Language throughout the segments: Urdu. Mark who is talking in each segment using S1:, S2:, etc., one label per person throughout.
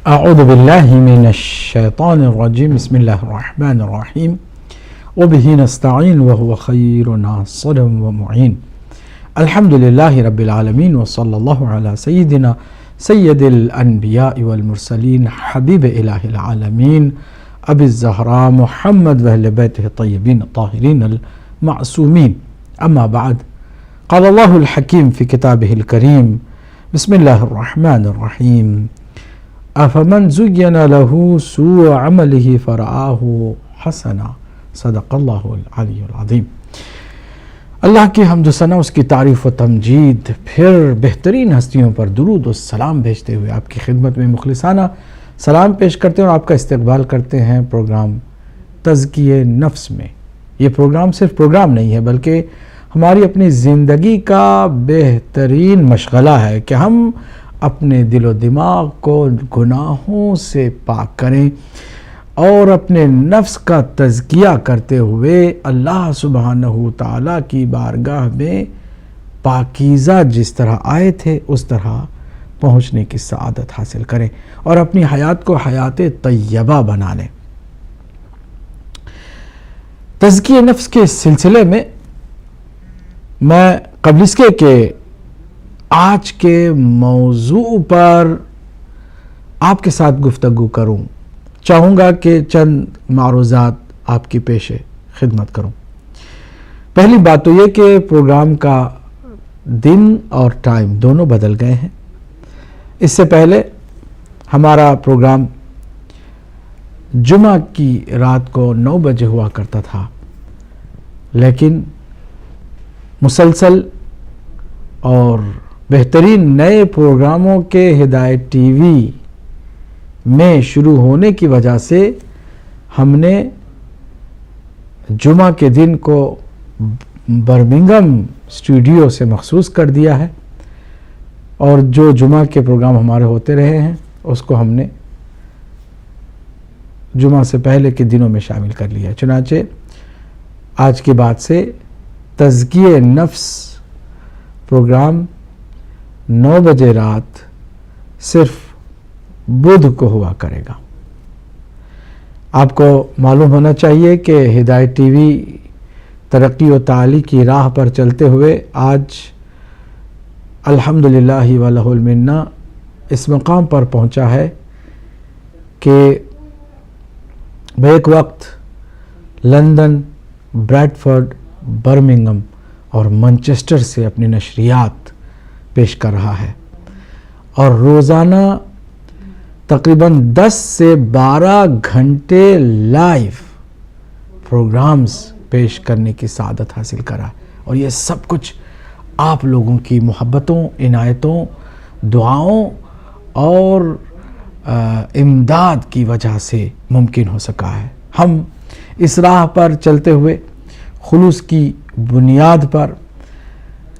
S1: أعوذ بالله من الشيطان الرجيم بسم الله الرحمن الرحيم وبه نستعين وهو خير ناصر ومعين الحمد لله رب العالمين وصلى الله على سيدنا سيد الأنبياء والمرسلين حبيب إله العالمين أبي الزهراء محمد وأهل بيته الطيبين الطاهرين المعصومين. أما بعد، قال الله الحكيم في كتابه الكريم بسم الله الرحمن الرحيم أفمن زين له سوء عمله فرآه حسنا صدق اللہ العلی العظیم. اللہ کی حمد و ثنا، اس کی تعریف و تمجید، پھر بہترین ہستیوں پر درود و سلام بھیجتے ہوئے آپ کی خدمت میں مخلصانہ سلام پیش کرتے ہیں اور آپ کا استقبال کرتے ہیں پروگرام تزکیہ نفس میں. یہ پروگرام صرف پروگرام نہیں ہے بلکہ ہماری اپنی زندگی کا بہترین مشغلہ ہے کہ ہم اپنے دل و دماغ کو گناہوں سے پاک کریں اور اپنے نفس کا تزکیہ کرتے ہوئے اللہ سبحانہ تعالیٰ کی بارگاہ میں پاکیزہ جس طرح آئے تھے اس طرح پہنچنے کی سعادت حاصل کریں اور اپنی حیات کو حیات طیبہ بنا لیں. تزکیہ نفس کے سلسلے میں قبل اس کے کہ آج کے موضوع پر آپ کے ساتھ گفتگو کروں، چاہوں گا کہ چند معروضات آپ کی پیش خدمت کروں. پہلی بات تو یہ کہ پروگرام کا دن اور ٹائم دونوں بدل گئے ہیں. اس سے پہلے ہمارا پروگرام جمعہ کی رات کو 9 بجے ہوا کرتا تھا، لیکن مسلسل اور بہترین نئے پروگراموں کے ہدایت ٹی وی میں شروع ہونے کی وجہ سے ہم نے جمعہ کے دن کو برمنگھم اسٹوڈیو سے مخصوص کر دیا ہے اور جو جمعہ کے پروگرام ہمارے ہوتے رہے ہیں اس کو ہم نے جمعہ سے پہلے کے دنوں میں شامل کر لیا. چنانچہ آج کے بعد سے تزکیہ نفس پروگرام 9 بجے رات صرف بدھ کو ہوا کرے گا. آپ کو معلوم ہونا چاہیے کہ ہدایت ٹی وی ترقی و تعالی کی راہ پر چلتے ہوئے آج الحمدللہ ولہ المنہ اس مقام پر پہنچا ہے کہ بیک وقت لندن، بریڈفورڈ، برمنگھم اور منچسٹر سے اپنی نشریات پیش کر رہا ہے اور روزانہ تقریباً 10 سے 12 گھنٹے لائیو پروگرامز پیش کرنے کی سعادت حاصل کرا اور یہ سب کچھ آپ لوگوں کی محبتوں، عنایتوں، دعاؤں اور امداد کی وجہ سے ممکن ہو سکا ہے. ہم اس راہ پر چلتے ہوئے خلوص کی بنیاد پر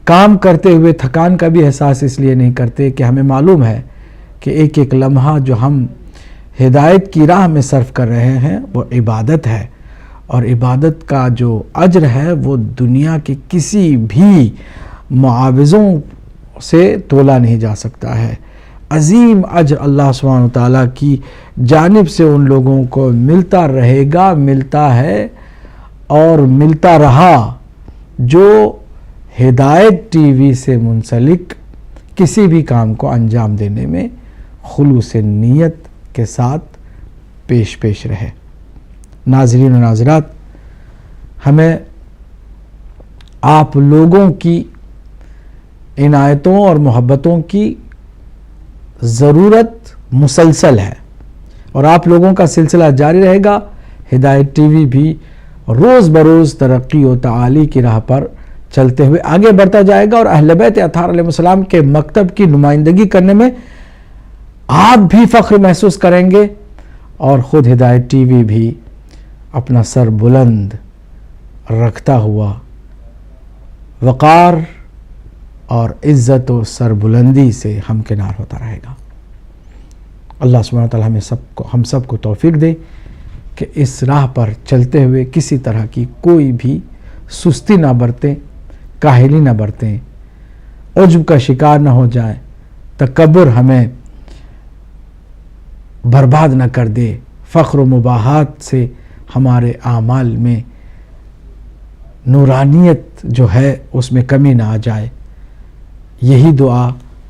S1: کام کرتے ہوئے تھکان کا بھی احساس اس لیے نہیں کرتے کہ ہمیں معلوم ہے کہ ایک ایک لمحہ جو ہم ہدایت کی راہ میں صرف کر رہے ہیں وہ عبادت ہے اور عبادت کا جو اجر ہے وہ دنیا کے کسی بھی معاوضوں سے تولا نہیں جا سکتا ہے. عظیم اجر اللہ سبحانہ تعالیٰ کی جانب سے ان لوگوں کو ملتا رہے گا، ملتا ہے اور ملتا رہا جو ہدایت ٹی وی سے منسلک کسی بھی کام کو انجام دینے میں خلوص نیت کے ساتھ پیش رہے. ناظرین و ناظرات، ہمیں آپ لوگوں کی عنایتوں اور محبتوں کی ضرورت مسلسل ہے اور آپ لوگوں کا سلسلہ جاری رہے گا. ہدایت ٹی وی بھی روز بروز ترقی و تعالی کی راہ پر چلتے ہوئے آگے بڑھتا جائے گا اور اہل بیت اطہار علیہ السلام کے مکتب کی نمائندگی کرنے میں آپ بھی فخر محسوس کریں گے اور خود ہدایت ٹی وی بھی اپنا سر بلند رکھتا ہوا وقار اور عزت و سر بلندی سے ہمکنار ہوتا رہے گا. اللہ سبحانہ تعالیٰ ہم سب کو توفیق دے کہ اس راہ پر چلتے ہوئے کسی طرح کی کوئی بھی سستی نہ برتیں، کاہلی نہ برتیں، عجب کا شکار نہ ہو جائیں، تکبر ہمیں برباد نہ کر دے، فخر و مباحات سے ہمارے اعمال میں نورانیت جو ہے اس میں کمی نہ آ جائے. یہی دعا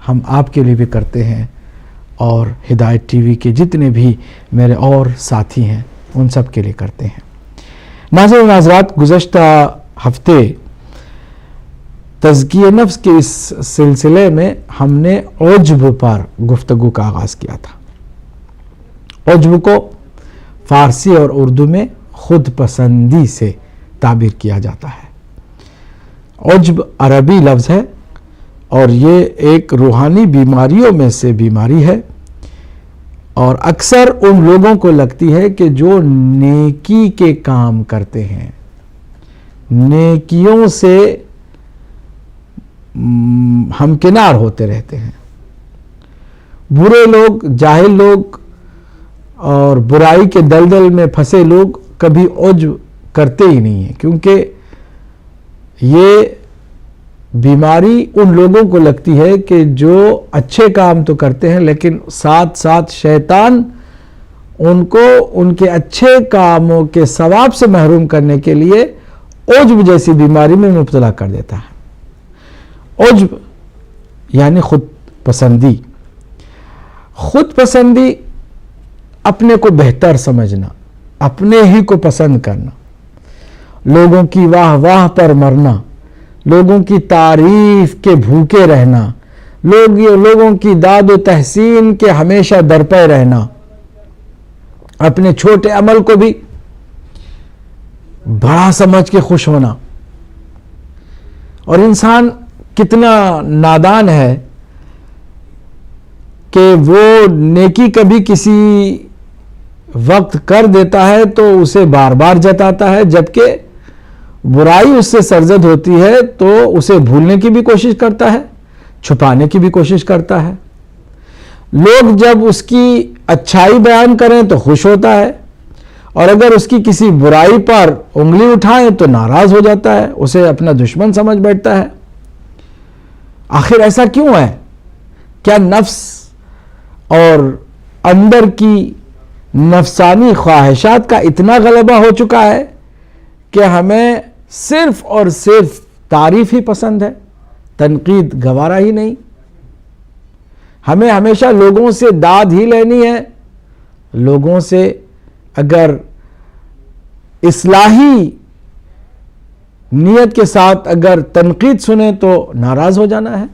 S1: ہم آپ کے لیے بھی کرتے ہیں اور ہدایت ٹی وی کے جتنے بھی میرے اور ساتھی ہیں ان سب کے لیے کرتے ہیں. ناظرین و ناظرات، گزشتہ ہفتے تزکیہ نفس کے اس سلسلے میں ہم نے عجب پر گفتگو کا آغاز کیا تھا. عجب کو فارسی اور اردو میں خود پسندی سے تعبیر کیا جاتا ہے. عجب عربی لفظ ہے اور یہ ایک روحانی بیماریوں میں سے بیماری ہے، اور اکثر ان لوگوں کو لگتی ہے کہ جو نیکی کے کام کرتے ہیں، نیکیوں سے ہمکنار ہوتے رہتے ہیں. برے لوگ، جاہل لوگ اور برائی کے دلدل میں پھنسے لوگ کبھی عجب کرتے ہی نہیں ہیں، کیونکہ یہ بیماری ان لوگوں کو لگتی ہے کہ جو اچھے کام تو کرتے ہیں لیکن ساتھ ساتھ شیطان ان کو ان کے اچھے کاموں کے ثواب سے محروم کرنے کے لیے عجب جیسی بیماری میں مبتلا کر دیتا ہے. عجب یعنی خود پسندی. خود پسندی اپنے کو بہتر سمجھنا، اپنے ہی کو پسند کرنا، لوگوں کی واہ واہ پر مرنا، لوگوں کی تعریف کے بھوکے رہنا، لوگوں کی داد و تحسین کے ہمیشہ درپے رہنا، اپنے چھوٹے عمل کو بھی بڑا سمجھ کے خوش ہونا. اور انسان کتنا نادان ہے کہ وہ نیکی کبھی کسی وقت کر دیتا ہے تو اسے بار بار جتاتا ہے، جبکہ برائی اس سے سرزد ہوتی ہے تو اسے بھولنے کی بھی کوشش کرتا ہے، چھپانے کی بھی کوشش کرتا ہے. لوگ جب اس کی اچھائی بیان کریں تو خوش ہوتا ہے، اور اگر اس کی کسی برائی پر انگلی اٹھائیں تو ناراض ہو جاتا ہے، اسے اپنا دشمن سمجھ بیٹھتا ہے. آخر ایسا کیوں ہے؟ کیا نفس اور اندر کی نفسانی خواہشات کا اتنا غلبہ ہو چکا ہے کہ ہمیں صرف اور صرف تعریف ہی پسند ہے، تنقید گوارا ہی نہیں؟ ہمیں ہمیشہ لوگوں سے داد ہی لینی ہے، لوگوں سے اگر اصلاحی نیت کے ساتھ اگر تنقید سنیں تو ناراض ہو جانا ہے.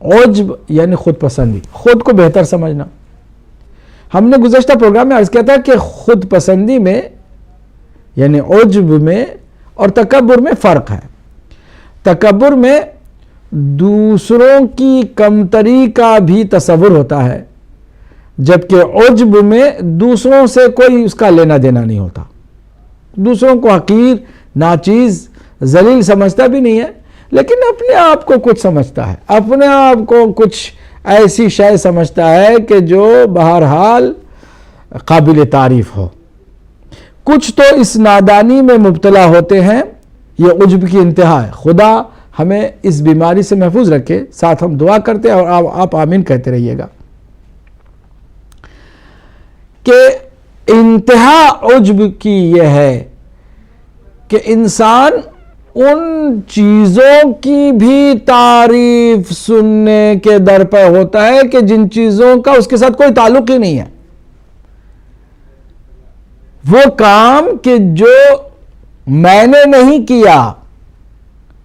S1: عجب یعنی خود پسندی، خود کو بہتر سمجھنا. ہم نے گزشتہ پروگرام میں عرض کیا تھا کہ خود پسندی میں یعنی عجب میں اور تکبر میں فرق ہے. تکبر میں دوسروں کی کمتری کا بھی تصور ہوتا ہے، جبکہ عجب میں دوسروں سے کوئی اس کا لینا دینا نہیں ہوتا. دوسروں کو حقیر، ناچیز، ذلیل سمجھتا بھی نہیں ہے، لیکن اپنے آپ کو کچھ سمجھتا ہے، اپنے آپ کو کچھ ایسی شے سمجھتا ہے کہ جو بہرحال قابل تعریف ہو. کچھ تو اس نادانی میں مبتلا ہوتے ہیں، یہ عجب کی انتہا ہے. خدا ہمیں اس بیماری سے محفوظ رکھے. ساتھ ہم دعا کرتے ہیں اور آپ آمین کہتے رہیے گا کہ انتہا عجب کی یہ ہے کہ انسان ان چیزوں کی بھی تعریف سننے کے در پہ ہوتا ہے کہ جن چیزوں کا اس کے ساتھ کوئی تعلق ہی نہیں ہے. وہ کام کہ جو میں نے نہیں کیا،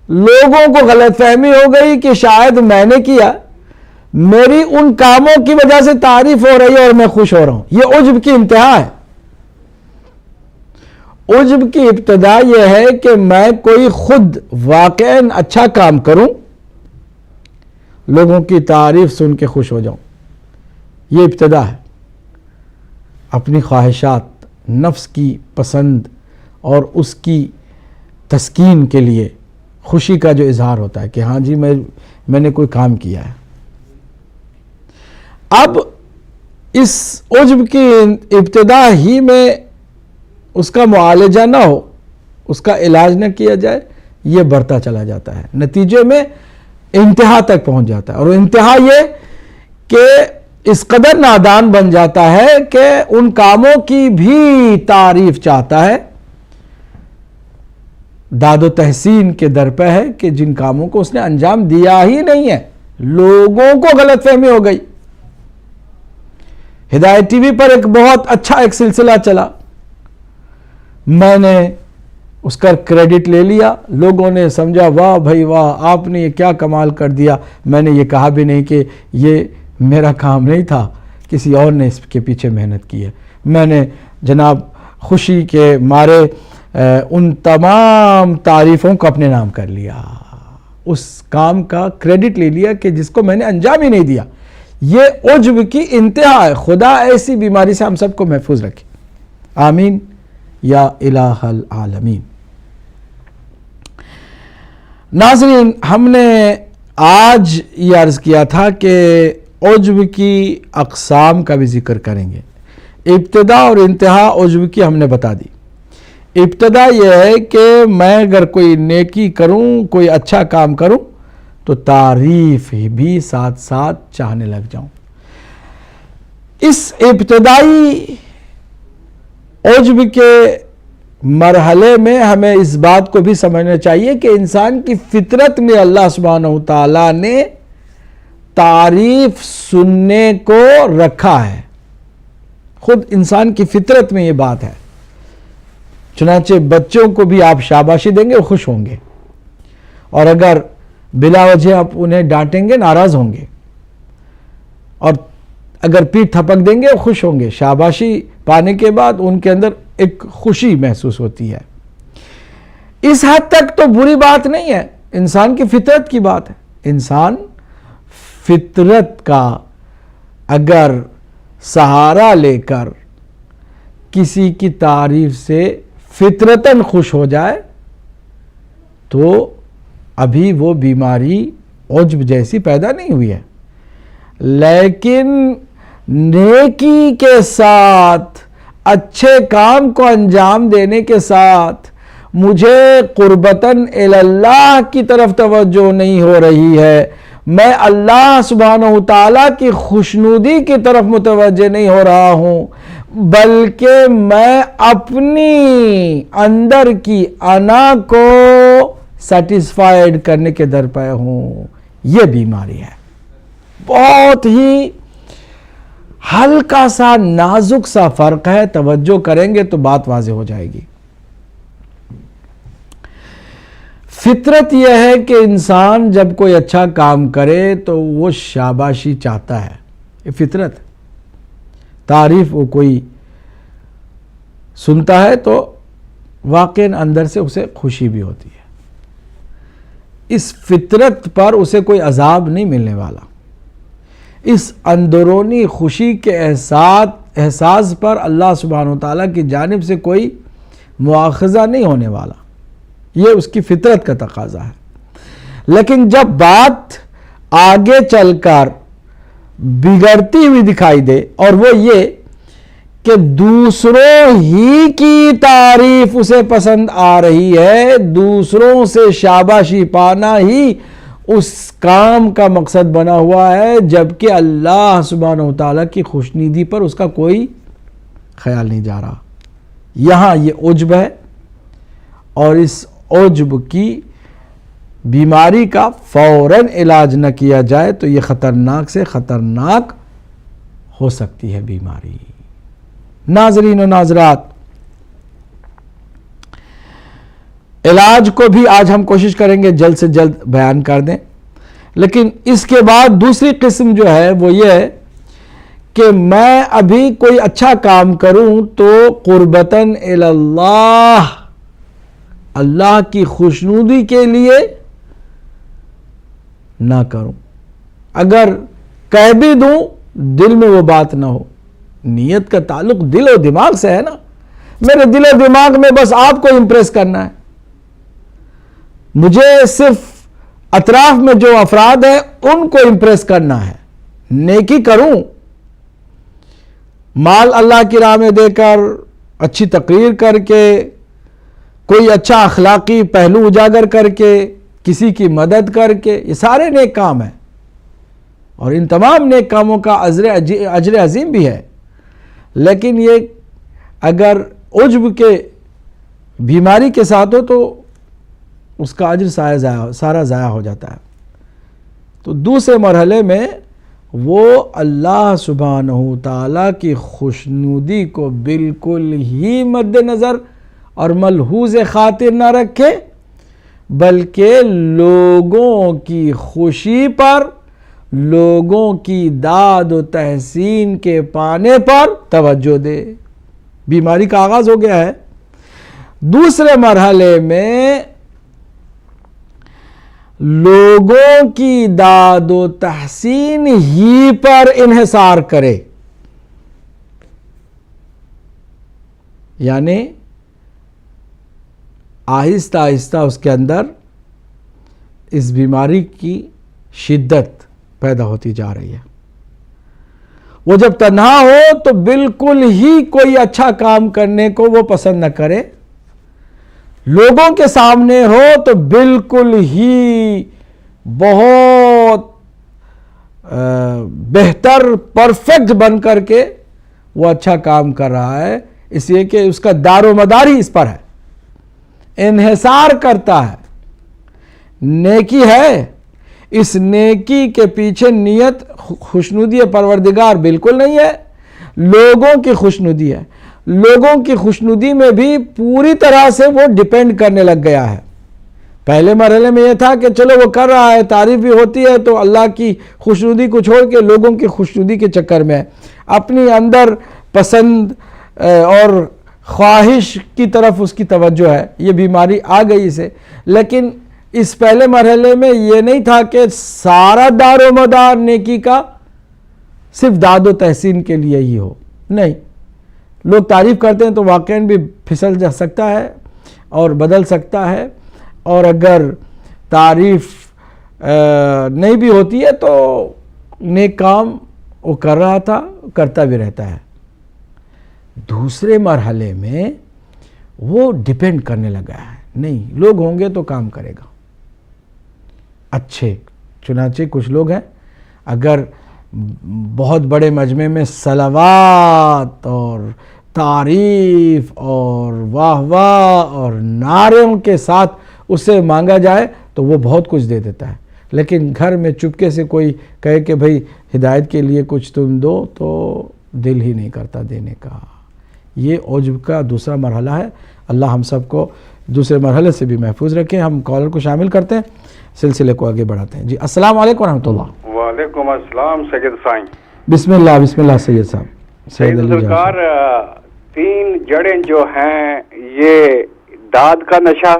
S1: لوگوں کو غلط فہمی ہو گئی کہ شاید میں نے کیا، میری ان کاموں کی وجہ سے تعریف ہو رہی ہے اور میں خوش ہو رہا ہوں. یہ عجب کی انتہا ہے. عجب کی ابتدا یہ ہے کہ میں کوئی خود واقعاً اچھا کام کروں، لوگوں کی تعریف سن کے خوش ہو جاؤں. یہ ابتدا ہے. اپنی خواہشات، نفس کی پسند اور اس کی تسکین کے لیے خوشی کا جو اظہار ہوتا ہے کہ ہاں جی میں نے کوئی کام کیا ہے. اب اس عجب کی ابتدا ہی میں اس کا معالجہ نہ ہو، اس کا علاج نہ کیا جائے، یہ بڑھتا چلا جاتا ہے، نتیجے میں انتہا تک پہنچ جاتا ہے. اور انتہا یہ کہ اس قدر نادان بن جاتا ہے کہ ان کاموں کی بھی تعریف چاہتا ہے، داد و تحسین کے در پہ ہے کہ جن کاموں کو اس نے انجام دیا ہی نہیں ہے، لوگوں کو غلط فہمی ہو گئی۔ ہدایت ٹی وی پر ایک بہت اچھا ایک سلسلہ چلا، میں نے اس کا کریڈٹ لے لیا، لوگوں نے سمجھا واہ بھائی واہ آپ نے یہ کیا کمال کر دیا، میں نے یہ کہا بھی نہیں کہ یہ میرا کام نہیں تھا، کسی اور نے اس کے پیچھے محنت کی ہے۔ میں نے جناب خوشی کے مارے ان تمام تعریفوں کو اپنے نام کر لیا، اس کام کا کریڈٹ لے لیا کہ جس کو میں نے انجام ہی نہیں دیا۔ یہ عجب کی انتہا ہے۔ خدا ایسی بیماری سے ہم سب کو محفوظ رکھے، آمین یا الہ العالمین۔ ناظرین، ہم نے آج یہ عرض کیا تھا کہ عجب کی اقسام کا بھی ذکر کریں گے۔ ابتدا اور انتہا عجب کی ہم نے بتا دی۔ ابتدا یہ ہے کہ میں اگر کوئی نیکی کروں، کوئی اچھا کام کروں تو تعریف بھی ساتھ ساتھ چاہنے لگ جاؤں۔ اس ابتدائی عجب کے مرحلے میں ہمیں اس بات کو بھی سمجھنا چاہیے کہ انسان کی فطرت میں اللہ سبحانہ وتعالیٰ نے تعریف سننے کو رکھا ہے، خود انسان کی فطرت میں یہ بات ہے۔ چنانچہ بچوں کو بھی آپ شاباشی دیں گے وہ خوش ہوں گے، اور اگر بلا وجہ آپ انہیں ڈانٹیں گے ناراض ہوں گے، اور اگر پیٹھ تھپک دیں گے وہ خوش ہوں گے۔ شاباشی پانے کے بعد ان کے اندر ایک خوشی محسوس ہوتی ہے۔ اس حد تک تو بری بات نہیں ہے، انسان کی فطرت کی بات ہے۔ انسان فطرت کا اگر سہارا لے کر کسی کی تعریف سے فطرتاً خوش ہو جائے تو ابھی وہ بیماری عجب جیسی پیدا نہیں ہوئی ہے۔ لیکن نیکی کے ساتھ، اچھے کام کو انجام دینے کے ساتھ مجھے قربتاً اللہ کی طرف توجہ نہیں ہو رہی ہے، میں اللہ سبحانہ وتعالیٰ کی خوشنودی کی طرف متوجہ نہیں ہو رہا ہوں، بلکہ میں اپنی اندر کی انا کو سیٹسفائیڈ کرنے کے در پہ ہوں۔ یہ بیماری ہے، بہت ہی ہلکا سا نازک سا فرق ہے، توجہ کریں گے تو بات واضح ہو جائے گی۔ فطرت یہ ہے کہ انسان جب کوئی اچھا کام کرے تو وہ شاباشی چاہتا ہے، یہ فطرت۔ تعریف وہ کوئی سنتا ہے تو واقعاً اندر سے اسے خوشی بھی ہوتی ہے۔ اس فطرت پر اسے کوئی عذاب نہیں ملنے والا، اس اندرونی خوشی کے احساس پر اللہ سبحانہ وتعالیٰ کی جانب سے کوئی مواخذہ نہیں ہونے والا، یہ اس کی فطرت کا تقاضا ہے۔ لیکن جب بات آگے چل کر بگڑتی ہوئی دکھائی دے، اور وہ یہ کہ دوسروں ہی کی تعریف اسے پسند آ رہی ہے، دوسروں سے شاباشی پانا ہی اس کام کا مقصد بنا ہوا ہے، جبکہ اللہ سبحانہ وتعالیٰ کی خوشنودی پر اس کا کوئی خیال نہیں جا رہا۔ یہاں یہ عجب ہے، اور اس عجب کی بیماری کا فوراً علاج نہ کیا جائے تو یہ خطرناک سے خطرناک ہو سکتی ہے بیماری۔ ناظرین و ناظرات، علاج کو بھی آج ہم کوشش کریں گے جلد سے جلد بیان کر دیں، لیکن اس کے بعد دوسری قسم جو ہے وہ یہ ہے کہ میں ابھی کوئی اچھا کام کروں تو قربتاً اللہ، اللہ کی خوشنودی کے لیے نہ کروں، اگر کہہ بھی دوں دل میں وہ بات نہ ہو۔ نیت کا تعلق دل و دماغ سے ہے نا، میرے دل و دماغ میں بس آپ کو امپریس کرنا ہے، مجھے صرف اطراف میں جو افراد ہیں ان کو امپریس کرنا ہے۔ نیکی کروں، مال اللہ کی راہ میں دے کر، اچھی تقریر کر کے، کوئی اچھا اخلاقی پہلو اجاگر کر کے، کسی کی مدد کر کے، یہ سارے نیک کام ہیں، اور ان تمام نیک کاموں کا اجر عظیم بھی ہے، لیکن یہ اگر عجب کے بیماری کے ساتھ ہو تو اس کا اجر سارا ضائع ہو جاتا ہے۔ تو دوسرے مرحلے میں وہ اللہ سبحانہ تعالیٰ کی خوشنودی کو بالکل ہی مد نظر اور ملحوظ خاطر نہ رکھے، بلکہ لوگوں کی خوشی پر، لوگوں کی داد و تحسین کے پانے پر توجہ دے۔ بیماری کا آغاز ہو گیا ہے۔ دوسرے مرحلے میں لوگوں کی داد و تحسین ہی پر انحصار کرے، یعنی آہستہ آہستہ اس کے اندر اس بیماری کی شدت پیدا ہوتی جا رہی ہے۔ وہ جب تنہا ہو تو بالکل ہی کوئی اچھا کام کرنے کو وہ پسند نہ کرے، لوگوں کے سامنے ہو تو بالکل ہی بہت بہتر پرفیکٹ بن کر کے وہ اچھا کام کر رہا ہے، اس لیے کہ اس کا دار و مدار ہی اس پر ہے، انحصار کرتا ہے۔ نیکی ہے، اس نیکی کے پیچھے نیت خوشنودی پروردگار بالکل نہیں ہے، لوگوں کی خوشنودی ہے۔ لوگوں کی خوشنودی میں بھی پوری طرح سے وہ ڈیپینڈ کرنے لگ گیا ہے۔ پہلے مرحلے میں یہ تھا کہ چلو وہ کر رہا ہے، تعریف بھی ہوتی ہے، تو اللہ کی خوشنودی کو چھوڑ کے لوگوں کی خوشنودی کے چکر میں اپنی اندر پسند اور خواہش کی طرف اس کی توجہ ہے، یہ بیماری آ گئی اسے۔ لیکن اس پہلے مرحلے میں یہ نہیں تھا کہ سارا دار و مدار نیکی کا صرف داد و تحسین کے لیے ہی ہو، نہیں، لوگ تعریف کرتے ہیں تو واقعاً بھی پھسل جا سکتا ہے اور بدل سکتا ہے، اور اگر تعریف نہیں بھی ہوتی ہے تو نیک کام وہ کر رہا تھا، کرتا بھی رہتا ہے۔ دوسرے مرحلے میں وہ ڈیپینڈ کرنے لگا ہے، نہیں لوگ ہوں گے تو کام کرے گا، اچھے۔ چنانچہ کچھ لوگ ہیں اگر بہت بڑے مجمع میں صلوات اور تعریف اور واہ واہ اور نعروں کے ساتھ اسے مانگا جائے تو وہ بہت کچھ دے دیتا ہے، لیکن گھر میں چپکے سے کوئی کہے کہ بھئی ہدایت کے لیے کچھ تم دو تو دل ہی نہیں کرتا دینے کا۔ یہ عجب کا دوسرا مرحلہ ہے۔ اللہ ہم سب کو دوسرے مرحلے سے بھی محفوظ رکھیں۔ ہم کالر کو شامل کرتے ہیں، سلسلے کو آگے بڑھاتے ہیں۔ جی السلام علیکم ورحمۃ اللہ۔
S2: وعلیکم السلام سید سائیں۔
S1: بسم اللہ سید صاحب۔
S2: سید سرکار، تین جڑیں جو ہیں، یہ داد کا نشہ،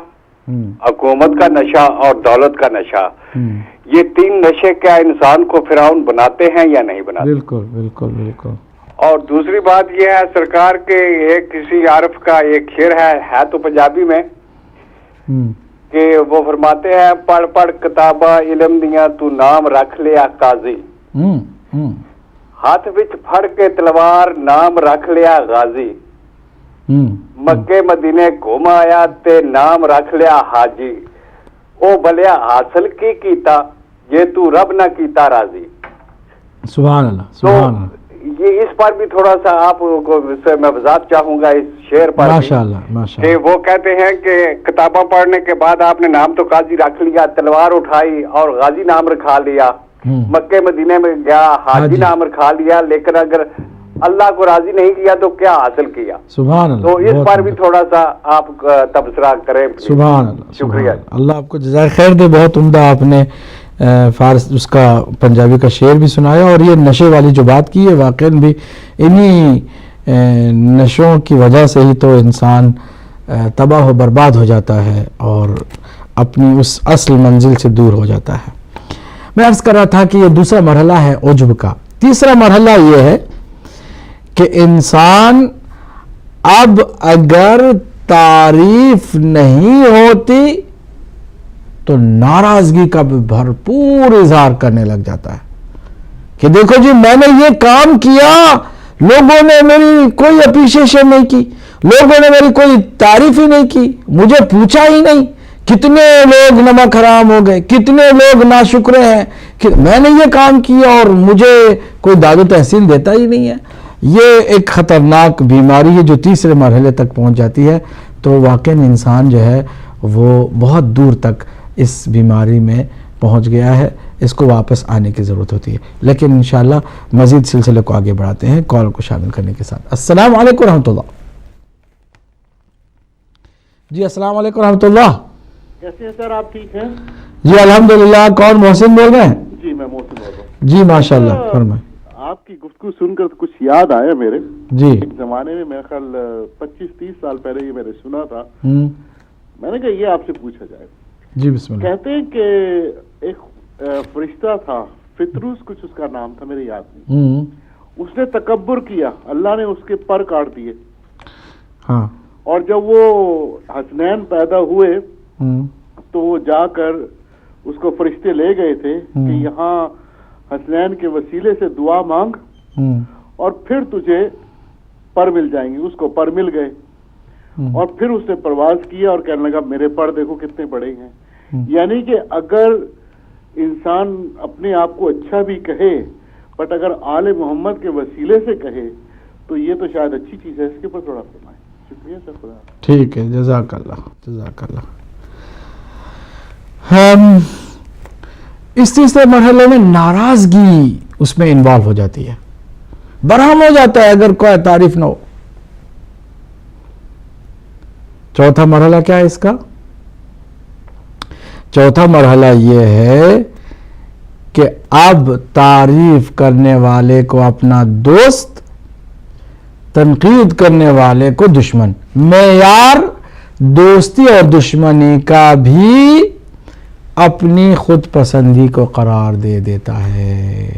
S2: حکومت کا نشہ اور دولت کا نشہ، یہ تین نشے کیا انسان کو فرعون بناتے ہیں یا نہیں بناتے؟
S1: بالکل بالکل بالکل۔
S2: اور دوسری بات یہ ہے سرکار کے ایک کسی عارف کا ایک شعر ہے تو پنجابی میں، کہ وہ فرماتے ہیں پڑھ پڑھ کتاباں علم دیاں تو نام رکھ لیا قاضی، ہاتھ وچ پھڑ کے تلوار نام رکھ لیا غازی، مکے مدینے گھوم آیا تے نام رکھ لیا حاجی، او بلیا حاصل کی کیتا یہ تو رب نہ کیتا راضی۔
S1: سبحان اللہ سبحان اللہ۔
S2: یہ اس پر بھی تھوڑا سا آپ کو سے میں وضاحت چاہوں گا اس شعر پر،
S1: ماشاءاللہ
S2: کہ وہ کہتے ہیں کہ کتاباں پڑھنے کے بعد آپ نے نام تو قاضی رکھ لیا، تلوار اٹھائی اور غازی نام رکھا لیا، مکے مدینے میں گیا حاجی نام رکھا لیا، لیکن اگر اللہ کو راضی نہیں کیا تو کیا حاصل کیا؟
S1: سبحان اللہ۔
S2: تو اس پر بھی تھوڑا سا آپ تبصرہ کریں۔
S1: سبحان اللہ،
S2: شکریہ۔
S1: اللہ آپ کو جزائے خیر دے۔ بہت عمدہ آپ نے فارس اس کا پنجابی کا شعر بھی سنایا، اور یہ نشے والی جو بات کی ہے واقعاً بھی انہی نشوں کی وجہ سے ہی تو انسان تباہ و برباد ہو جاتا ہے اور اپنی اس اصل منزل سے دور ہو جاتا ہے۔ میں عرض کر رہا تھا کہ یہ دوسرا مرحلہ ہے عجب کا۔ تیسرا مرحلہ یہ ہے کہ انسان اب اگر تعریف نہیں ہوتی تو ناراضگی کا بھرپور اظہار کرنے لگ جاتا ہے کہ دیکھو جی میں نے یہ کام کیا، لوگوں نے میری کوئی اپریشیشن نہیں کی، لوگوں نے میری کوئی تعریف ہی نہیں کی، مجھے پوچھا ہی نہیں کتنے لوگ نمک حرام ہو گئے, کتنے لوگ ناشکرے ہیں کہ میں نے یہ کام کیا اور مجھے کوئی داد و تحسین دیتا ہی نہیں ہے. یہ ایک خطرناک بیماری ہے جو تیسرے مرحلے تک پہنچ جاتی ہے. تو واقعی انسان جو ہے وہ بہت دور تک اس بیماری میں پہنچ گیا ہے, اس کو واپس آنے کی ضرورت ہوتی ہے. لیکن انشاءاللہ مزید سلسلے کو آگے بڑھاتے ہیں کال کو شامل کرنے کے ساتھ. السلام علیکم رحمۃ اللہ. جی السلام علیکم رحمۃ اللہ.
S3: کیسے ہیں سر, آپ ٹھیک ہیں؟
S1: جی الحمدللہ. کون, محسن بول رہے ہیں؟
S3: جی میں محسن بول رہا ہوں.
S1: جی ماشاءاللہ, فرمائیں.
S3: آپ کی گفتگو سن کر کچھ یاد آیا میرے.
S1: جی
S3: ایک زمانے میں میرا خیال 25-30 سال پہلے یہ میں نے سنا تھا, میں نے کہا یہ آپ سے پوچھا جائے.
S1: جی بسم اللہ.
S3: کہتے ہیں کہ ایک فرشتہ تھا, فطروس کچھ اس کا نام تھا, میرے یاد نہیں. اس نے تکبر کیا, اللہ نے اس کے پر کاٹ دیے.
S1: ہاں.
S3: اور جب وہ حسنین پیدا ہوئے تو وہ جا کر اس کو فرشتے لے گئے تھے کہ یہاں حسنین کے وسیلے سے دعا مانگ اور پھر تجھے پر مل جائیں گے. اس کو پر مل گئے اور پھر اس نے پرواز کیا اور کہنے لگا میرے پر دیکھو کتنے بڑے ہیں. یعنی کہ اگر انسان اپنے آپ کو اچھا بھی کہے بٹ اگر آل محمد کے وسیلے سے کہے تو یہ تو شاید اچھی چیز ہے. اس کے اوپر تھوڑا فرمائیں. شکریہ سر. خدا.
S1: ٹھیک ہے, جزاک اللہ جزاک اللہ. ہم اس تیسرے مرحلے میں ناراضگی اس میں انوالو ہو جاتی ہے, برہم ہو جاتا ہے اگر کوئی تعریف نہ ہو. چوتھا مرحلہ کیا ہے اس کا؟ چوتھا مرحلہ یہ ہے کہ اب تعریف کرنے والے کو اپنا دوست, تنقید کرنے والے کو دشمن. معیار دوستی اور دشمنی کا بھی اپنی خود پسندی کو قرار دے دیتا ہے.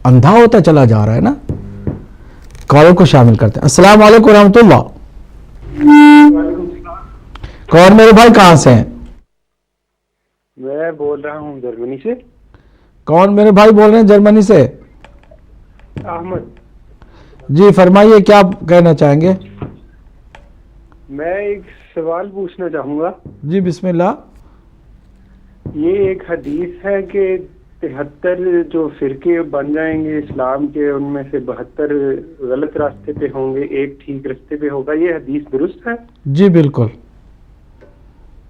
S1: اندھا ہوتا چلا جا رہا ہے نا. کالوں کو شامل کرتے ہیں. السلام علیکم ورحمۃ اللہ. کون میرے بھائی, کہاں سے ہیں؟
S4: میں بول رہا ہوں جرمنی سے.
S1: کون میرے بھائی بول رہے ہیں جرمنی سے؟
S4: احمد.
S1: جی فرمائیے, کیا کہنا چاہیں گے؟
S4: میں ایک سوال پوچھنا چاہوں گا.
S1: جی بسم اللہ.
S4: یہ ایک حدیث ہے کہ 73 جو فرقے بن جائیں گے اسلام کے, ان میں سے 72 غلط راستے پہ ہوں گے, ایک ٹھیک راستے پہ ہوگا. یہ حدیث درست ہے؟
S1: جی بالکل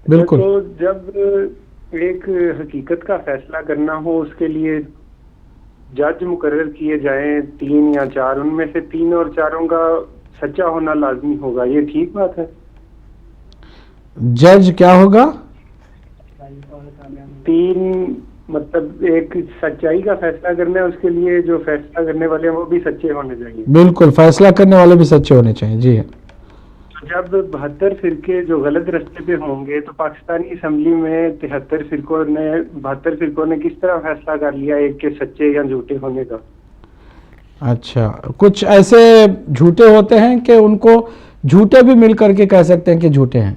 S1: بالکل.
S4: تو جب ایک حقیقت کا فیصلہ کرنا ہو اس کے لیے جج مقرر کیے جائیں 3 یا 4, ان میں سے 3 اور 4 کا سچا ہونا لازمی ہوگا, یہ ٹھیک بات ہے؟
S1: جج کیا ہوگا؟
S4: 3 مطلب ایک سچائی کا فیصلہ کرنا ہے, اس کے لیے جو فیصلہ کرنے والے ہیں وہ بھی سچے ہونے چاہیے.
S1: بالکل, فیصلہ کرنے والے بھی سچے ہونے چاہیے. جی
S4: جب 72 فرقے جو غلط راستے پہ ہوں گے تو پاکستانی اسمبلی میں 72 فرقوں نے کس طرح فیصلہ کر لیا ایک کے سچے یا جھوٹے ہونے کا؟
S1: اچھا, کچھ ایسے جھوٹے ہوتے ہیں کہ ان کو جھوٹے بھی مل کر کے کہہ سکتے ہیں کہ جھوٹے ہیں.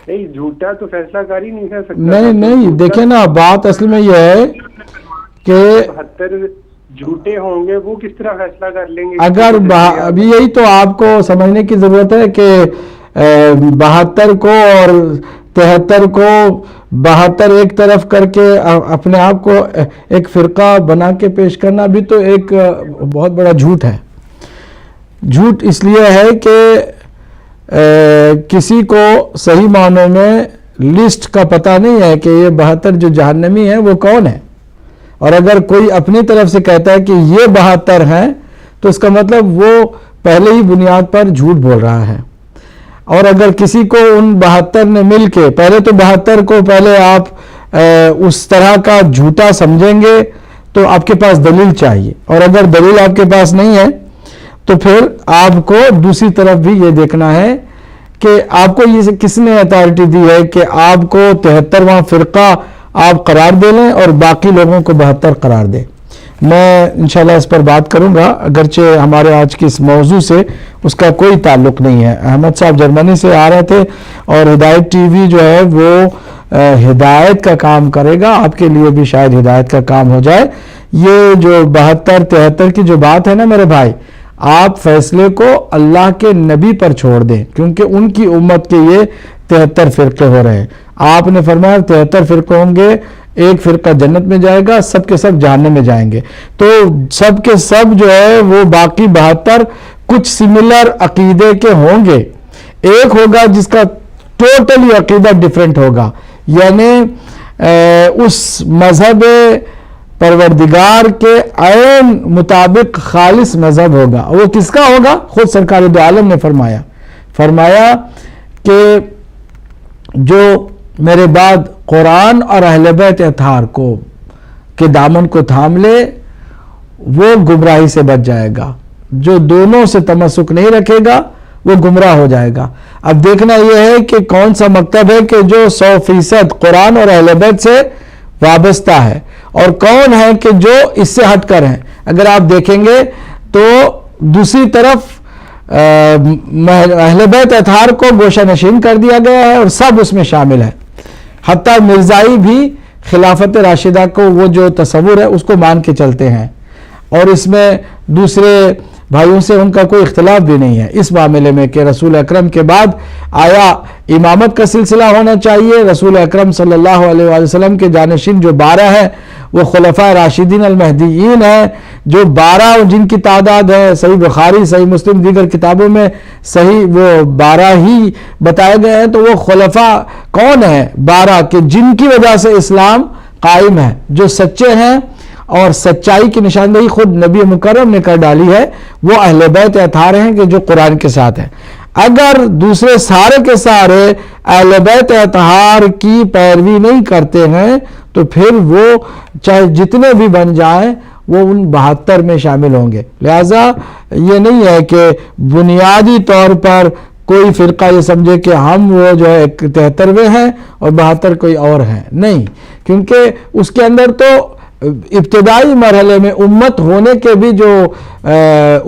S4: نہیں, جھوٹا تو فیصلہ کار ہی نہیں کہہ سکتا.
S1: نہیں دیکھیں نا, بات اصل میں یہ ہے کہ 72
S4: جھوٹے ہوں گے وہ کس طرح فیصلہ کر لیں گے؟
S1: اگر ابھی یہی تو آپ کو سمجھنے کی ضرورت ہے کہ 72 کو اور 73 کو 72 ایک طرف کر کے اپنے آپ کو ایک فرقہ بنا کے پیش کرنا بھی تو ایک بہت بڑا جھوٹ ہے. جھوٹ اس لیے ہے کہ کسی کو صحیح معنوں میں لسٹ کا پتہ نہیں ہے کہ یہ 72 جو جہنمی ہیں وہ کون ہے. اور اگر کوئی اپنی طرف سے کہتا ہے کہ یہ 72 ہیں تو اس کا مطلب وہ پہلے ہی بنیاد پر جھوٹ بول رہا ہے. اور اگر کسی کو ان 72 نے مل کے, پہلے تو 72 کو پہلے آپ اس طرح کا جھوٹا سمجھیں گے تو آپ کے پاس دلیل چاہیے, اور اگر دلیل آپ کے پاس نہیں ہے تو پھر آپ کو دوسری طرف بھی یہ دیکھنا ہے کہ آپ کو یہ کس نے اتھارٹی دی ہے کہ آپ کو 73واں فرقہ آپ قرار دے لیں اور باقی لوگوں کو 72 قرار دیں. میں انشاءاللہ اس پر بات کروں گا, اگرچہ ہمارے آج کی اس موضوع سے اس کا کوئی تعلق نہیں ہے. احمد صاحب جرمنی سے آ رہے تھے اور ہدایت ٹی وی جو ہے وہ ہدایت کا کام کرے گا, آپ کے لیے بھی شاید ہدایت کا کام ہو جائے. یہ جو 72 73 کی جو بات ہے نا میرے بھائی, آپ فیصلے کو اللہ کے نبی پر چھوڑ دیں، کیونکہ ان کی امت کے یہ 73 فرقے ہو رہے ہیں. آپ نے فرمایا 73 فرقے ہوں گے، ایک فرقہ جنت میں جائے گا، سب کے سب جہنم میں جائیں گے. تو سب کے سب جو ہے وہ باقی 72 کچھ سملر عقیدے کے ہوں گے. ایک ہوگا جس کا ٹوٹلی عقیدہ ڈیفرنٹ ہوگا، یعنی اس مذہب پروردگار کے عین مطابق خالص مذہب ہوگا. وہ کس کا ہوگا؟ خود سرکار دو عالم نے فرمایا کہ جو میرے بعد قرآن اور اہل بیت اطہار کو کے دامن کو تھام لے وہ گمراہی سے بچ جائے گا، جو دونوں سے تمسک نہیں رکھے گا وہ گمراہ ہو جائے گا. اب دیکھنا یہ ہے کہ کون سا مکتب ہے کہ جو 100% قرآن اور اہل بیت سے وابستہ ہے، اور کون ہے کہ جو اس سے ہٹ کر ہیں. اگر آپ دیکھیں گے تو دوسری طرف اہل بیت اطہار کو گوشہ نشین کر دیا گیا ہے اور سب اس میں شامل ہے. حتیٰ مرزائی بھی خلافت راشدہ کو وہ جو تصور ہے اس کو مان کے چلتے ہیں، اور اس میں دوسرے بھائیوں سے ان کا کوئی اختلاف بھی نہیں ہے اس معاملے میں کہ رسول اکرم کے بعد آیا امامت کا سلسلہ ہونا چاہیے. رسول اکرم صلی اللہ علیہ وآلہ وسلم کے جانشین جو 12 ہیں وہ خلفاء راشدین المہدیین ہیں، جو 12 جن کی تعداد ہے صحیح بخاری، صحیح مسلم، دیگر کتابوں میں صحیح وہ 12 ہی بتائے گئے ہیں. تو وہ خلفاء کون ہیں؟ 12 کہ جن کی وجہ سے اسلام قائم ہے، جو سچے ہیں اور سچائی کی نشاندہی خود نبی مکرم نے کر ڈالی ہے، وہ اہل بیت اطہار ہیں کہ جو قرآن کے ساتھ ہیں. اگر دوسرے سارے کے سارے اہل بیت اطہار کی پیروی نہیں کرتے ہیں تو پھر وہ چاہے جتنے بھی بن جائیں وہ ان 72 میں شامل ہوں گے. لہذا یہ نہیں ہے کہ بنیادی طور پر کوئی فرقہ یہ سمجھے کہ ہم وہ جو ہے 73ویں ہیں اور 72 کوئی اور ہیں، نہیں، کیونکہ اس کے اندر تو ابتدائی مرحلے میں امت ہونے کے بھی جو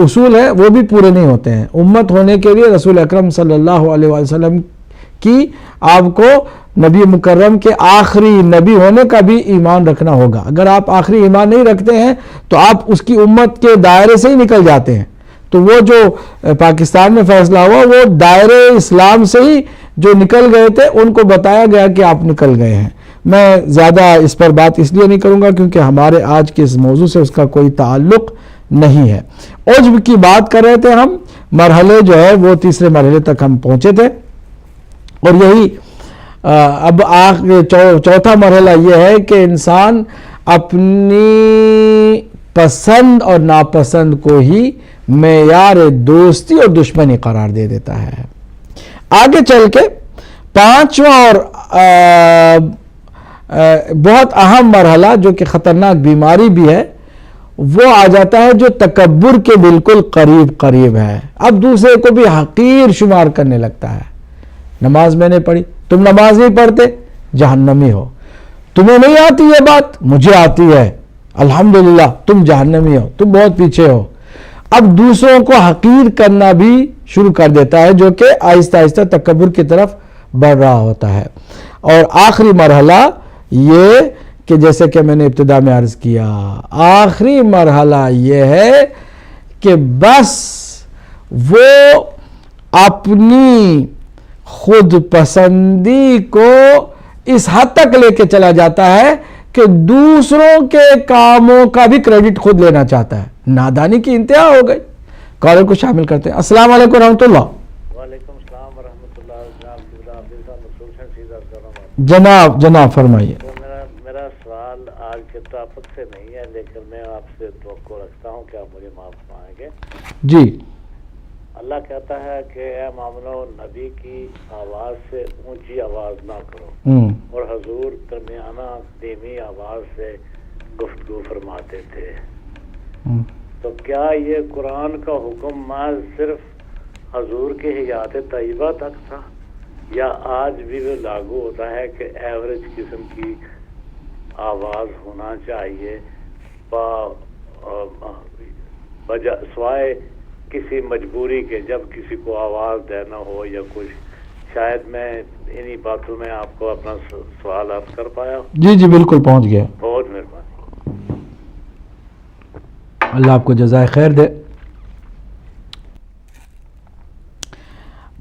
S1: اصول ہیں وہ بھی پورے نہیں ہوتے ہیں. امت ہونے کے لیے رسول اکرم صلی اللہ علیہ وسلم کی آپ کو نبی مکرم کے آخری نبی ہونے کا بھی ایمان رکھنا ہوگا. اگر آپ آخری ایمان نہیں رکھتے ہیں تو آپ اس کی امت کے دائرے سے ہی نکل جاتے ہیں. تو وہ جو پاکستان میں فیصلہ ہوا وہ دائرے اسلام سے ہی جو نکل گئے تھے ان کو بتایا گیا کہ آپ نکل گئے ہیں. میں زیادہ اس پر بات اس لیے نہیں کروں گا کیونکہ ہمارے آج کے اس موضوع سے اس کا کوئی تعلق نہیں ہے. عجب کی بات کر رہے تھے ہم، مرحلے جو ہے وہ تیسرے مرحلے تک ہم پہنچے تھے، اور یہی اب چوتھا مرحلہ یہ ہے کہ انسان اپنی پسند اور ناپسند کو ہی معیار دوستی اور دشمنی قرار دے دیتا ہے. آگے چل کے پانچواں اور بہت اہم مرحلہ جو کہ خطرناک بیماری بھی ہے وہ آ جاتا ہے جو تکبر کے بالکل قریب ہے. اب دوسرے کو بھی حقیر شمار کرنے لگتا ہے. نماز میں نے پڑھی، تم نماز نہیں پڑھتے، جہنمی ہو. تمہیں نہیں آتی یہ بات، مجھے آتی ہے، الحمدللہ، تم جہنمی ہو، تم بہت پیچھے ہو. اب دوسروں کو حقیر کرنا بھی شروع کر دیتا ہے جو کہ آہستہ آہستہ تکبر کی طرف بڑھ رہا ہوتا ہے. اور آخری مرحلہ یہ کہ جیسے کہ میں نے ابتدا میں عرض کیا، آخری مرحلہ یہ ہے کہ بس وہ اپنی خود پسندی کو اس حد تک لے کے چلا جاتا ہے کہ دوسروں کے کاموں کا بھی کریڈٹ خود لینا چاہتا ہے. نادانی کی انتہا ہو گئی. کالر کو شامل کرتے ہیں. السلام علیکم ورحمۃ اللہ.
S5: وعلیکم السلام ورحمۃ اللہ.
S1: جناب فرمائیے.
S5: میرا سوال آج کے ٹاپک سے نہیں ہے لیکن میں آپ سے توقع رکھتا ہوں کہ آپ مجھے معاف فرمائیں گے.
S1: جی.
S5: اللہ کہتا ہے کہ اے مومنو نبی کی آواز سے اونچی آواز نہ کرو، اور حضور درمیانہ دھیمی آواز سے گفتگو فرماتے تھے. تو کیا یہ قرآن کا حکم محض صرف حضور کے حیات طیبہ تک تھا، یا آج بھی وہ لاگو ہوتا ہے کہ ایوریج قسم کی آواز ہونا چاہیے سوائے کسی مجبوری کے، جب کسی کو آواز دینا ہو یا کچھ؟ شاید میں انہی باتوں میں آپ کو اپنا سوال عرض کر پایا.
S1: جی بالکل پہنچ گیا.
S5: بہت مہربانی.
S1: اللہ آپ کو جزائے خیر دے.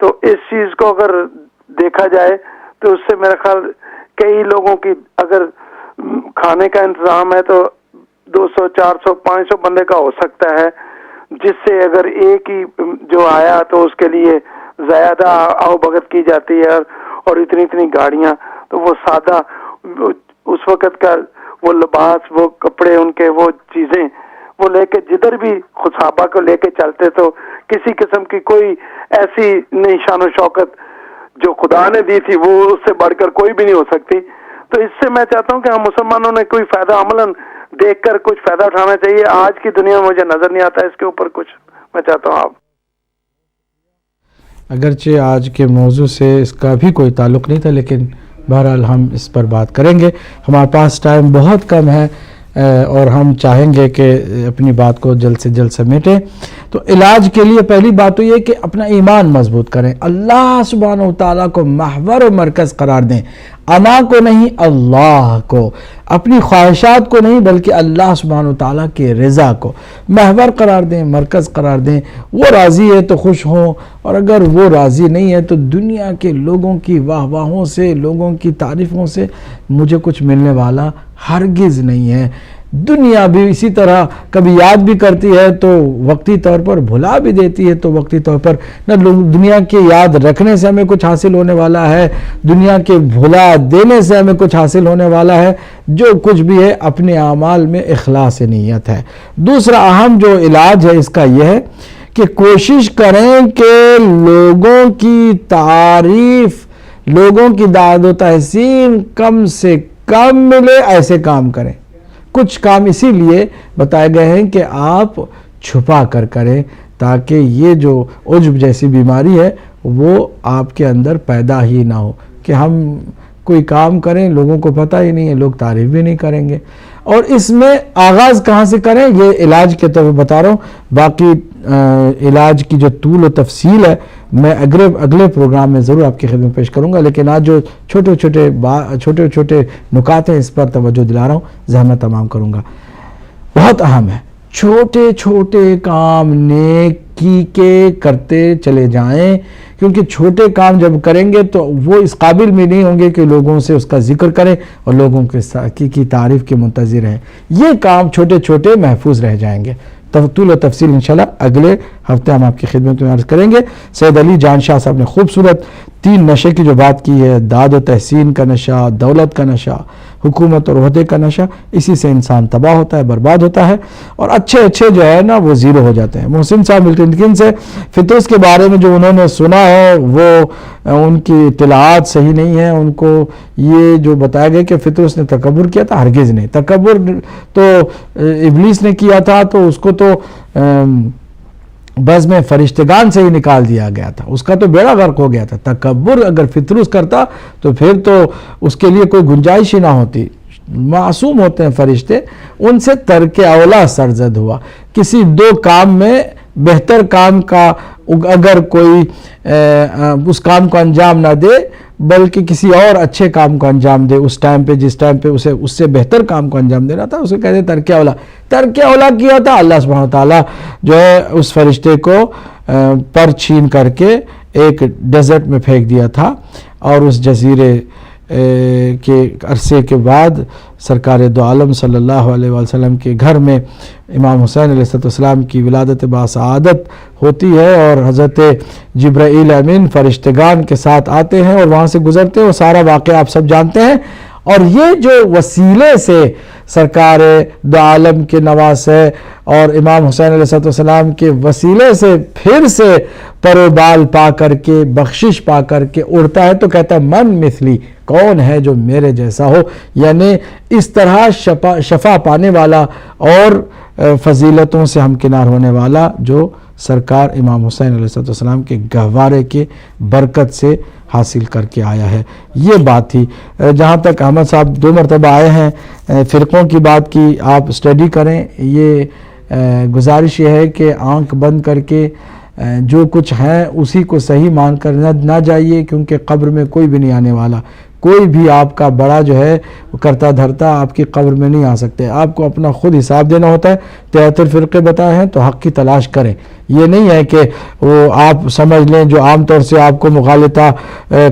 S6: تو اس چیز کو اگر دیکھا جائے تو اس سے میرا خیال کئی لوگوں کی اگر کھانے کا انتظام ہے تو 200 400 500 بندے کا ہو سکتا ہے، جس سے اگر ایک ہی جو آیا تو اس کے لیے زیادہ آؤ بھگت کی جاتی ہے، اور اتنی گاڑیاں، تو وہ سادہ اس وقت کا وہ لباس، وہ کپڑے، ان کے وہ چیزیں وہ لے کے جدھر بھی صحابہ کو لے کے چلتے، تو کسی قسم کی کوئی ایسی نہیں شان و شوکت جو خدا نے دی تھی وہ اس سے بڑھ کر کوئی بھی نہیں ہو سکتی. تو اس سے میں چاہتا ہوں کہ ہم مسلمانوں نے کوئی فائدہ عملاً دیکھ کر کچھ فائدہ اٹھانا چاہیے. آج کی دنیا میں مجھے نظر نہیں آتا اس کے اوپر کچھ. میں چاہتا ہوں آپ
S1: اگرچہ آج کے موضوع سے اس کا بھی کوئی تعلق نہیں تھا، لیکن بہرحال ہم اس پر بات کریں گے. ہمارے پاس ٹائم بہت کم ہے اور ہم چاہیں گے کہ اپنی بات کو جلد سے جلد سمیٹیں. تو علاج کے لیے پہلی بات تو یہ کہ اپنا ایمان مضبوط کریں، اللہ سبحانہ و تعالیٰ کو محور و مرکز قرار دیں، انا کو نہیں اللہ کو، اپنی خواہشات کو نہیں بلکہ اللہ سبحانہ و تعالیٰ کے رضا کو محور قرار دیں، مرکز قرار دیں. وہ راضی ہے تو خوش ہوں، اور اگر وہ راضی نہیں ہے تو دنیا کے لوگوں کی واہ واہوں سے، لوگوں کی تعریفوں سے مجھے کچھ ملنے والا ہرگز نہیں ہے. دنیا بھی اسی طرح کبھی یاد بھی کرتی ہے تو وقتی طور پر بھلا بھی دیتی ہے تو وقتی طور پر. نہ دنیا کے یاد رکھنے سے ہمیں کچھ حاصل ہونے والا ہے، دنیا کے بھلا دینے سے ہمیں کچھ حاصل ہونے والا ہے. جو کچھ بھی ہے اپنے اعمال میں اخلاص نیت ہے. دوسرا اہم جو علاج ہے اس کا یہ ہے کہ کوشش کریں کہ لوگوں کی تعریف، لوگوں کی داد و تحسین کم سے کم ملے، ایسے کام کریں. کچھ کام اسی لیے بتائے گئے ہیں کہ آپ چھپا کر کریں تاکہ یہ جو عجب جیسی بیماری ہے وہ آپ کے اندر پیدا ہی نہ ہو کہ ہم کوئی کام کریں لوگوں کو پتہ ہی نہیں ہے، لوگ تعریف بھی نہیں کریں گے. اور اس میں آغاز کہاں سے کریں یہ علاج کے طور پر بتا رہا ہوں. باقی علاج کی جو طول و تفصیل ہے میں اگلے پروگرام میں ضرور آپ کی خدمت پیش کروں گا، لیکن آج جو چھوٹے چھوٹے نکات ہیں اس پر توجہ دلا رہا ہوں، ذہن میں تمام کروں گا. بہت اہم ہے، چھوٹے چھوٹے کام نیکی کے کرتے چلے جائیں، کیونکہ چھوٹے کام جب کریں گے تو وہ اس قابل میں نہیں ہوں گے کہ لوگوں سے اس کا ذکر کریں اور لوگوں کی تعریف کے منتظر ہیں. یہ کام چھوٹے چھوٹے محفوظ رہ جائیں گے. طول و تفصیل انشاءاللہ اگلے ہفتے ہم آپ کی خدمت میں عرض کریں گے. سید علی جان شاہ صاحب نے خوبصورت 3 نشے کی جو بات کی ہے، داد و تحسین کا نشہ، دولت کا نشہ، حکومت اور عہدے کا نشہ، اسی سے انسان تباہ ہوتا ہے، برباد ہوتا ہے، اور اچھے جو ہے نا وہ زیرو ہو جاتے ہیں. محسن صاحب ملٹن سے فطرس کے بارے میں جو انہوں نے سنا ہے وہ ان کی اطلاعات صحیح نہیں ہیں. ان کو یہ جو بتایا گیا کہ فطرس نے تکبر کیا تھا، ہرگز نہیں. تکبر تو ابلیس نے کیا تھا تو اس کو تو بزم فرشتگان سے ہی نکال دیا گیا تھا، اس کا تو بیڑا غرق ہو گیا تھا. تکبر اگر فطرس کرتا تو پھر تو اس کے لیے کوئی گنجائش ہی نہ ہوتی. معصوم ہوتے ہیں فرشتے، ان سے ترک اولا سرزد ہوا. کسی 2 کام میں بہتر کام کا اگر کوئی اس کام کو انجام نہ دے بلکہ کسی اور اچھے کام کو انجام دے اس ٹائم پہ جس ٹائم پہ اسے اس سے بہتر کام کو انجام دینا تھا، اسے کہتے ہیں ترک اولا. ترک اولا کیا تھا، اللہ سبحانہ وتعالیٰ جو ہے اس فرشتے کو پر چھین کر کے ایک ڈیزرٹ میں پھینک دیا تھا، اور اس جزیرے کے عرصے کے بعد سرکار دو عالم صلی اللہ علیہ وسلم کے گھر میں امام حسین علیہ السلام کی ولادت باسعادت ہوتی ہے، اور حضرت جبرائیل امین فرشتگان کے ساتھ آتے ہیں اور وہاں سے گزرتے ہیں. وہ سارا واقعہ آپ سب جانتے ہیں. اور یہ جو وسیلے سے سرکار دو عالم کے نواسے اور امام حسین علیہ السلام کے وسیلے سے پھر سے پر و بال پا کر کے بخشش پا کر کے اڑتا ہے تو کہتا ہے من مثلی، کون ہے جو میرے جیسا ہو. یعنی اس طرح شفا پانے والا اور فضیلتوں سے ہمکنار ہونے والا جو سرکار امام حسین علیہ السلام کے گہوارے کے برکت سے حاصل کر کے آیا ہے. یہ بات تھی. جہاں تک احمد صاحب 2 مرتبہ آئے ہیں، فرقوں کی بات کی، آپ اسٹڈی کریں. یہ گزارش یہ ہے کہ آنکھ بند کر کے جو کچھ ہے اسی کو صحیح مان کر نہ جائیے، کیونکہ قبر میں کوئی بھی نہیں آنے والا. کوئی بھی آپ کا بڑا جو ہے کرتا دھرتا آپ کی قبر میں نہیں آ سکتے. آپ کو اپنا خود حساب دینا ہوتا ہے. 73 فرقے بتائے ہیں تو حق کی تلاش کریں. یہ نہیں ہے کہ وہ آپ سمجھ لیں جو عام طور سے آپ کو مغالطہ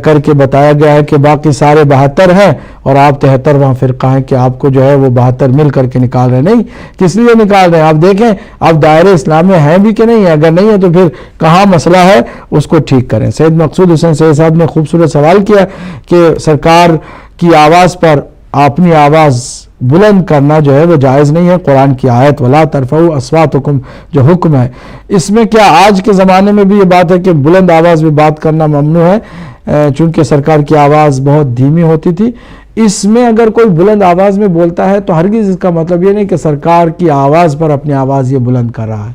S1: کر کے بتایا گیا ہے کہ باقی سارے 72 ہیں اور آپ 73واں فرقہ ہیں کہ آپ کو جو ہے وہ 72 مل کر کے نکال رہے ہیں. نہیں, کس لیے نکال رہے ہیں آپ دیکھیں آپ دائرہ اسلام میں ہیں بھی کہ نہیں ہے. اگر نہیں ہے تو پھر کہاں مسئلہ ہے, اس کو ٹھیک کریں. سید مقصود حسین سید صاحب نے خوبصورت سوال کیا کہ سرکار کی آواز پر اپنی آواز بلند کرنا جو ہے وہ جائز نہیں ہے. قرآن کی آیت وَلَا تَرْفَعُوا أَصْوَاتَكُمْ جو حکم ہے, اس میں کیا آج کے زمانے میں بھی یہ بات ہے کہ بلند آواز میں بات کرنا ممنوع ہے چونکہ سرکار کی آواز بہت دھیمی ہوتی تھی. اس میں اگر کوئی بلند آواز میں بولتا ہے تو ہرگز اس کا مطلب یہ نہیں کہ سرکار کی آواز پر اپنی آواز یہ بلند کر رہا ہے,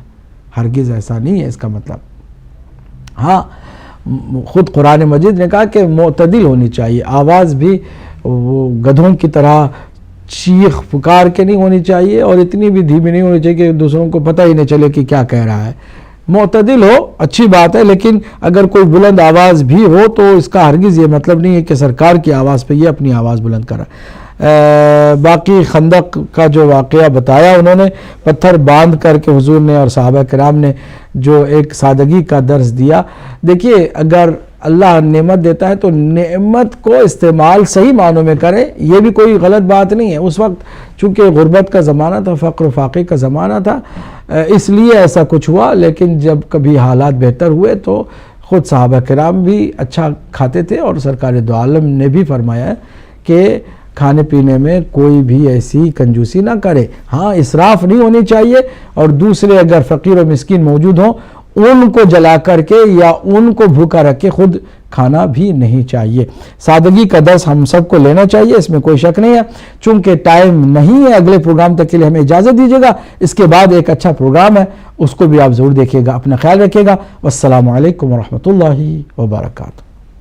S1: ہرگز ایسا نہیں ہے اس کا مطلب. ہاں, خود قرآن مجید نے کہا کہ معتدل ہونی چاہیے آواز بھی, وہ گدھوں کی طرح چیخ پکار کے نہیں ہونی چاہیے اور اتنی بھی دھیمی نہیں ہونی چاہیے کہ دوسروں کو پتہ ہی نہیں چلے کہ کیا کہہ رہا ہے. معتدل ہو اچھی بات ہے, لیکن اگر کوئی بلند آواز بھی ہو تو اس کا ہرگز یہ مطلب نہیں ہے کہ سرکار کی آواز پہ یہ اپنی آواز بلند کر رہا ہے. باقی خندق کا جو واقعہ بتایا انہوں نے, پتھر باندھ کر کے حضور نے اور صحابہ کرام نے جو ایک سادگی کا درس دیا. دیکھیے اگر اللہ نعمت دیتا ہے تو نعمت کو استعمال صحیح معنوں میں کرے, یہ بھی کوئی غلط بات نہیں ہے. اس وقت چونکہ غربت کا زمانہ تھا, فقر و فاقے کا زمانہ تھا, اس لیے ایسا کچھ ہوا. لیکن جب کبھی حالات بہتر ہوئے تو خود صحابہ کرام بھی اچھا کھاتے تھے اور سرکار دو عالم نے بھی فرمایا ہے کہ کھانے پینے میں کوئی بھی ایسی کنجوسی نہ کرے. ہاں, اسراف نہیں ہونی چاہیے, اور دوسرے اگر فقیر و مسکین موجود ہوں ان کو جلا کر کے یا ان کو بھوکا رکھ کے خود کھانا بھی نہیں چاہیے. سادگی کا درس ہم سب کو لینا چاہیے, اس میں کوئی شک نہیں ہے. چونکہ ٹائم نہیں ہے, اگلے پروگرام تک کے لیے ہمیں اجازت دیجیے گا. اس کے بعد ایک اچھا پروگرام ہے, اس کو بھی آپ ضرور دیکھیے گا. اپنا خیال رکھیے گا. والسلام علیکم ورحمۃ اللہ وبرکاتہ.